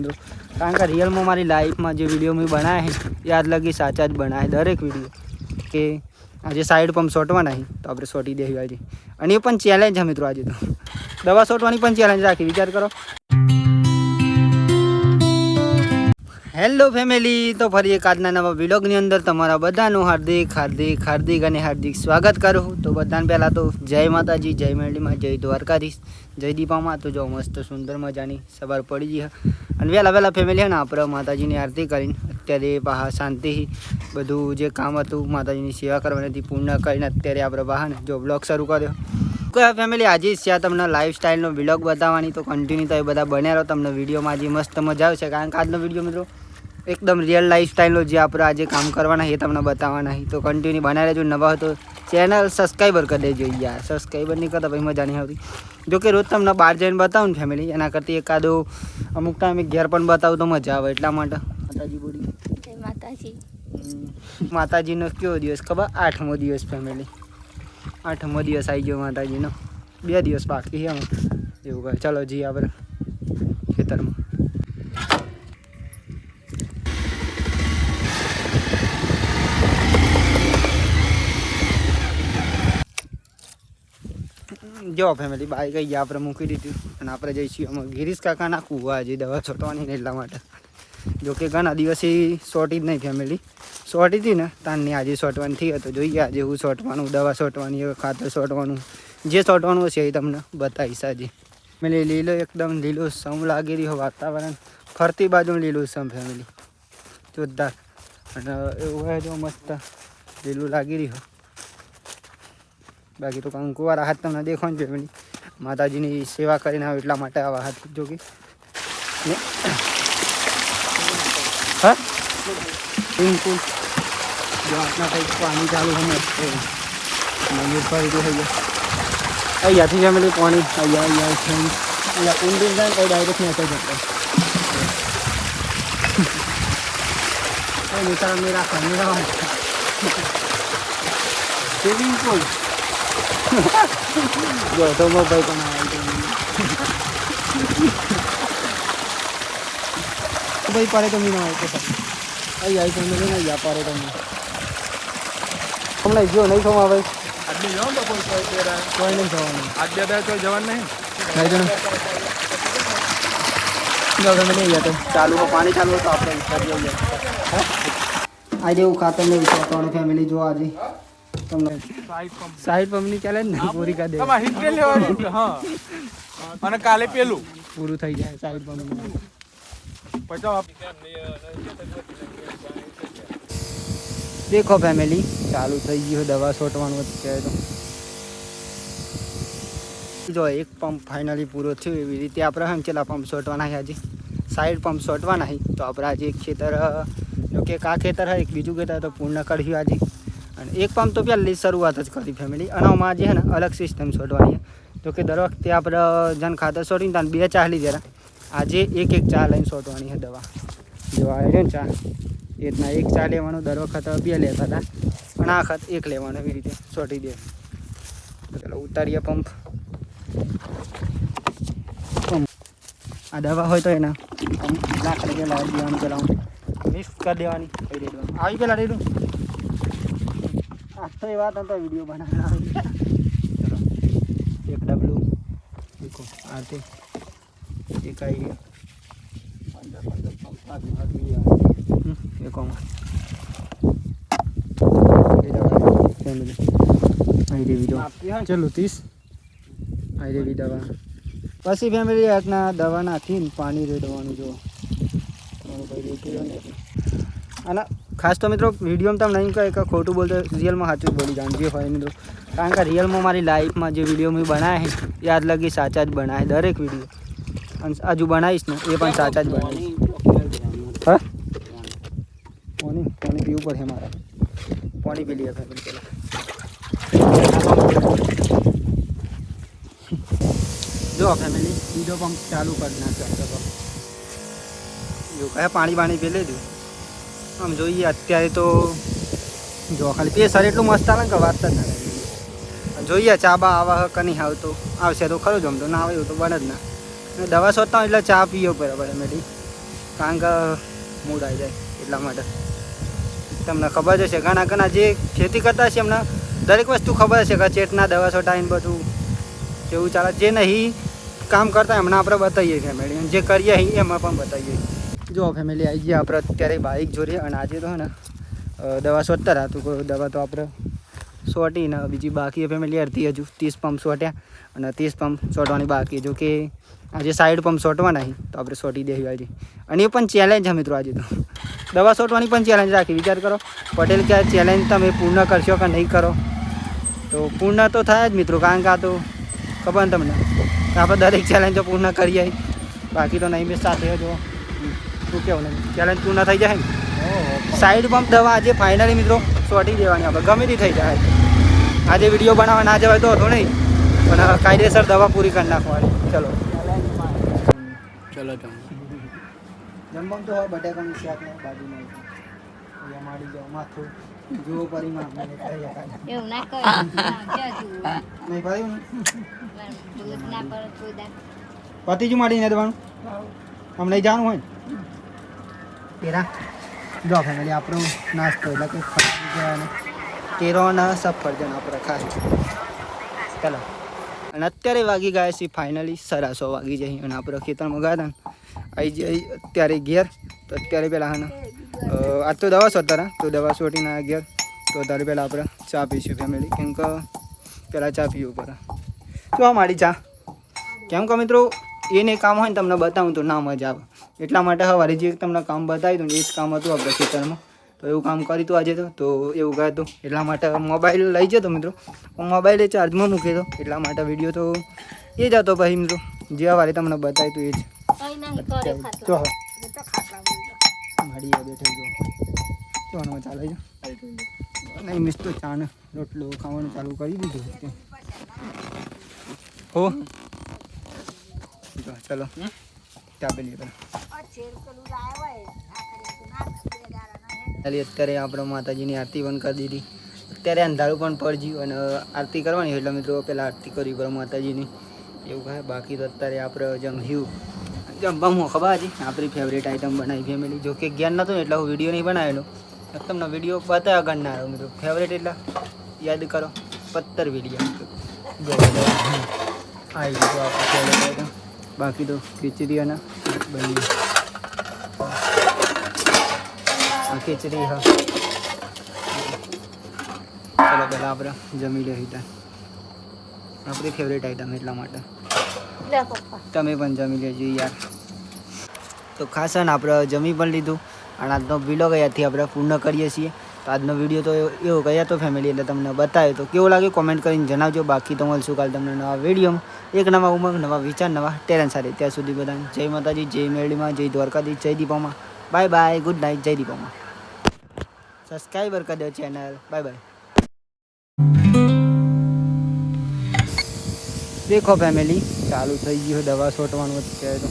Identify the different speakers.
Speaker 1: કારણ કે રિયલમાં મારી લાઈફમાં જે વિડીયો મેં બનાવ્યા છે એ આજ લગી સાચા જ બનાવે દરેક વિડીયો કે આજે સાઈડ પંપ સોટવાના છે તો આપણે સોટી દેવી આજે અને એ પણ ચેલેન્જ છે મિત્રો આજે તો દવા સોટવાની પણ ચેલેન્જ રાખી વિચાર કરો હેલો ફેમિલી તો ફરી એક આજના નવા વ્લોગની અંદર તમારા બધાનું હાર્દિક અને હાર્દિક સ્વાગત કરું તો બધાને પહેલાં તો જય માતાજી જય મેરડીમાં જય દ્વારકાધીશ જય દીપામાં તો જો મસ્ત સુંદર મજાની સવાર પડી ગઈ અને વહેલા ફેમિલી છે ને આપણે માતાજીની આરતી કરીને અત્યારે પાહા શાંતિ બધું જે કામ હતું માતાજીની સેવા કરવાની હતી પૂર્ણ કરીને અત્યારે આપણે બહાર જો બ્લોગ શરૂ કર્યો કયા ફેમિલી આજે છે તમને લાઈફસ્ટાઈલનો વ્લોગ બતાવવાની તો કન્ટિન્યુ તો એ બધા બન્યા રહો તમને વિડીયોમાં આજે મસ્ત મજા આવશે કારણ કે આજનો વિડીયો મિત્રો એકદમ રિયલ લાઈફસ્ટાઈલનો જે આપણે આજે કામ કરવાના એ તમને બતાવવાના તો કન્ટિન્યુ બનાવી રહેજો નવા હોય તો ચેનલ સબસ્ક્રાઈબર કરી દેજો યાર સબસ્ક્રાઈબર નહીં કરતા પછી મજા નહીં આવતી જો કે રોજ તમને બહાર જઈને બતાવું ને ફેમિલી એના કરતી એકાદો અમુક ટાઈમે ઘેર પણ બતાવું તો મજા આવે એટલા માટે માતાજી બોલી માતાજીનો કયો દિવસ ખબર 8મો દિવસ ફેમિલી 8મો દિવસ આવી ગયો માતાજીનો 2 દિવસ બાકી છે એવું કહે ચાલો જી આપણે ખેતરમાં જો ફેમિલી બાઈક આવી ગયા આપણે મૂકી દીધું અને આપણે જઈશું અમે ગિરીશ કાકાના કૂવા આજે દવા છોટવાની ને એટલા માટે જો કે ઘણા દિવસે શોર્ટી જ નહીં ફેમિલી શોર્ટી હતી ને તારની આજે શોટવાની થઈ તો જોઈએ આજે હું શોટવાનું દવા શોટવાની ખાતર શોટવાનું જે શોટવાનું હશે એ તમને બતાવીશ આજે ફેમિલી લીલો એકદમ લીલું સમ લાગી રહ્યો વાતાવરણ ફરતી બાજુ લીલું સમ ફેમિલી જોરદાર અને એવું હોય જો મસ્ત લીલું લાગી રહ્યું બાકી તો કંકુવાળા હાથ તમને દેખો ને ફેમિલી માતાજીની સેવા કરીને આવે એટલા માટે આવા હાથ જો કે હા બિલકુલ જો આટલા કંઈક પાણી ચાલુ છે મંદિર ફરી થઈ ગયા અહીંયાથી ફેમિલી પાણી અહીંયા ઊંડી જાય કોઈ ડાયરેક્ટ નહીં જતો મિત્ર મેરા ખાને સ્વિમિંગ પુલ જો તો મોબાઈલ પણ ભાઈ પારે તો મીના આવે તો અહીં આવી તો નહીં ગયા પારે તો હમણાં જો નહીં થવા ભાઈ
Speaker 2: આજની જાઓ તો
Speaker 1: કોઈ નહીં થવાનું
Speaker 2: આજ બે કોઈ જવાનું નહીં
Speaker 1: નહીં ગયા તો ચાલુ પાણી ચાલુ તો આપણે આજે એવું ખાતર નહીં વિચારવાનું ફેમિલી જો આજે તમને સાઈડ પંપની ચાલે ને પૂરી કરી દે
Speaker 2: અને કાલે પેલું
Speaker 1: પૂરું થઈ જાય સાઈડ પંપ દેખો ફેમિલી ચાલુ થઈ ગયું દવા છોટવાનું અત્યારે તો જો એક પંપ ફાઇનલી પૂરો થયો એવી રીતે આપણે છેલ્લા પંપ છોટવાના છે આજે સાઈડ પંપ છોટવાના છે તો આપણે આજે એક ખેતર જો કે આ ખેતર હોય એક બીજું ખેતર તો પૂર્ણ કર્યું આજે અને એક પંપ તો પહેલી શરૂઆત જ કરી ફેમિલી અને આમાં જે છે ને અલગ સિસ્ટમ છોડવાની તો કે દર વખતે આપણે જન ખાતર છોડીને ત્યાં 2 ચા લીધી જરા આજે એક ચા લઈને છોટવાની છે દવા જો આવ્યો ને ચા એ રીતના 1 ચા લેવાનું દર વખત 2 લેતા હતા પણ આ વખત 1 લેવાનું એવી રીતે છોટી દે તો ચાલો ઉતારીએ પંપ આ દવા હોય તો એના લાકડી પેલા દેવાનું પેલા મિક્સ કરી દેવાની આવી પેલા રેડું તો એ વાત હતો વિડીયો બનાવવાનો ચલો એક ડબલું દેખો આ તે એક આવી ગયો 15 ફેમિલી આવી દેવી દો ચલો 30 આવી દેવી દવા પછી ફેમિલી એકના દવા નાખીને પાણી રેડવાનું જો અને ખાસ તો મિત્રો વિડીયોમાં તમે નહીં કહે કે ખોટું બોલતો રિયલમાં સાચું બોલી જાણજો હોય મિત્રો કારણ કે રિયલમાં મારી લાઈફમાં જે વિડીયો મેં બનાવ્યા છે એ આજ લગી સાચા જ બનાવે દરેક વિડીયો અને હજુ બનાવીશ ને એ પણ સાચા જ બનાવીશ હા પાણી પીવું પડે મારે પાણી પી લઈએ ફેમિલી પેલા જો ફેમિલી બીજો પંપ ચાલુ કરી નાખ્યો જો કયા પાણી પી લેજો આમ જોઈએ અત્યારે તો જો ખાલી પેસર એટલું મસ્ત આવે ને કે વાત જ ના જોઈએ ચા બા આવા કે નહીં આવતો આવશે તો ખરું જમતો ના આવે એવું તો બને જ ના દવા શોધતા એટલે ચા પીવો બરાબર મેડી કારણ કે મૂડ આવી જાય એટલા માટે. તમને ખબર જ હશે ઘણા ઘણા જે ખેતી કરતા હશે એમને દરેક વસ્તુ ખબર હશે કે ચેટના દવા છોટાઈને બધું કેવું ચાલે. જે નહીં કામ કરતા એમને આપણે બતાવીએ ફેમિલી, જે કરીએ એમાં પણ બતાવીએ. જો ફેમિલી આવી ગયા આપણે અત્યારે બાઇક જોડીએ અને આજે તો હે ને દવા શોધતા હતા તો કોઈ દવા તો આપણે સોટી ને બીજી બાકી ફેમિલી અડધી હજુ 30 પંપ સોટ્યા અને 30 પંપ સોટવાની બાકી. જો કે આજે સાઈડ પંપ સોટવાના નહીં તો આપણે સોટી દેવી આજે. અને એ પણ ચેલેન્જ છે મિત્રો. આજે તો દવા સોટવાની પણ ચેલેન્જ રાખી. વિચાર કરો પટેલ કે આ ચેલેન્જ તમે પૂર્ણ કરશો કે નહીં કરો તો પૂર્ણ તો થાય જ મિત્રો. કારણ કે આ તો ખબર ને તમને કે આપણે દરેક ચેલેન્જો પૂર્ણ કરીએ, બાકી તો નહીં. મેં સાથે જો શું કહેવું નહીં, ચેલેન્જ પૂર્ણ થઈ જાય ને. સાઈડ પંપ દવા આજે ફાઇનલી મિત્રો સોટી દેવાની આપણે ગમે તે થઈ જાય. આજે વિડીયો બનાવવા ના જવાય તો હતો નહીં, પણ કાયદેસર દવા પૂરી કરી નાખવાની. ચલો
Speaker 2: ચલો
Speaker 1: જમવા તો હોય બટાકાનું શાક ને બાજુમાં અહીંયા માડી જાઓ માથું જુઓ પરિમાણ
Speaker 3: એવું ના કરે
Speaker 1: નહીં ભાઈ
Speaker 3: દૂધ ના પડે કોઈ
Speaker 1: પતિજુ માડીને દેવાનું હમણાં જવાનું હોય ને તેરા. જો ફેમિલી આપણો નાસ્તો એટલે કે કેરો અને સફરજન આપણે ખાય. ચાલો અને અત્યારે વાગી ગયા છે ફાઇનલી 6:30 વાગી જાય અને આપણે ખેતરમાં ગયા હતા ને આવી જઈ અત્યારે ઘેર. તો અત્યારે પહેલાં હા ને આજ તો દવા શોધતા હતા તો દવા શોધીને આવ્યા ઘેર. તો અત્યારે પહેલાં આપણે ચા પીશું ફેમિલી, કેમ કે પહેલાં ચા પીવું પડે. શું મારી ચા કેમ કે મિત્રો એને કામ હોય ને તમને બતાવું તો ના મજા આવે એટલા માટે સવારે જે તમને કામ બતાવ્યું હતું ને એ જ કામ હતું આપણે ખેતરમાં. તો એવું કામ કર્યું હતું આજે તો એવું ગયા હતું એટલા માટે મોબાઈલ લઈ જતો મિત્રો. મોબાઈલ એ ચાર્જમાં મૂકી દો એટલા માટે વિડીયો તો એ જ હતો ભાઈ મિત્રો, જે સવારે તમને બતાવ્યું હતું એ જ. તો મારી બેઠી જો ચોનો ચાલે છે નહીં મિસ તો ચા ને રોટલો ખાવાનું ચાલુ કરી દીધું. હો ચલો ચા પી લઈએ. અત્યારે આપણે માતાજીની આરતી પણ કરી દીધી. અત્યારે અંધારું પણ પડી ગયું અને આરતી કરવાની એટલે મિત્રો પહેલાં આરતી કરવી પડે માતાજીની એવું કહે. બાકી તો અત્યારે આપણે જમ્યું જમવામાં ખબર હતી આપણી ફેવરેટ આઈટમ બનાવી ફેમિલી. જો કે જ્ઞાન નહોતું ને એટલે હું વિડીયો નહીં બનાવેલો. તમને વિડીયો બતાવ્યા ગણનારો મિત્રો. ફેવરેટ એટલે યાદ કરો પત્તર વિડીયો આવી ગયું આપણે ફેવરેટ આઈટમ. બાકી તો ખીચડી અને બની ખીચડી. હા ચલો પહેલાં આપણે જમી લઈએ ત્યાં આપણી ફેવરેટ આઈટમ એટલા માટે તમે પણ જમી લેજો યાર. તો ખાસ ને આપણે જમી પણ લીધું અને આજનો વિડીયો અહીંયાથી આપણે પૂર્ણ કરીએ છીએ. તો આજનો વિડીયો તો એવો ગયા તો ફેમિલી એટલે તમને બતાવ્યો તો કેવો લાગે કોમેન્ટ કરીને જણાવજો. બાકી તો મળશું કાલે તમને નવા વિડીયોમાં એક નવા ઉમંગ નવા વિચાર નવા ટેલેન્ટ સાથે. ત્યાં સુધી બધાને જય માતાજી, જય મેરડીમાં, જય દ્વારકાધીશ, જય દીપામાં. બાય બાય, ગુડ નાઇટ, જય દીપામાં. સબસ્ક્રાઈબર કરી દો ચેનલ. Bye bye. દેખો ફેમિલી ચાલુ થઈ ગયું દવા છોટવાનું અત્યારે તો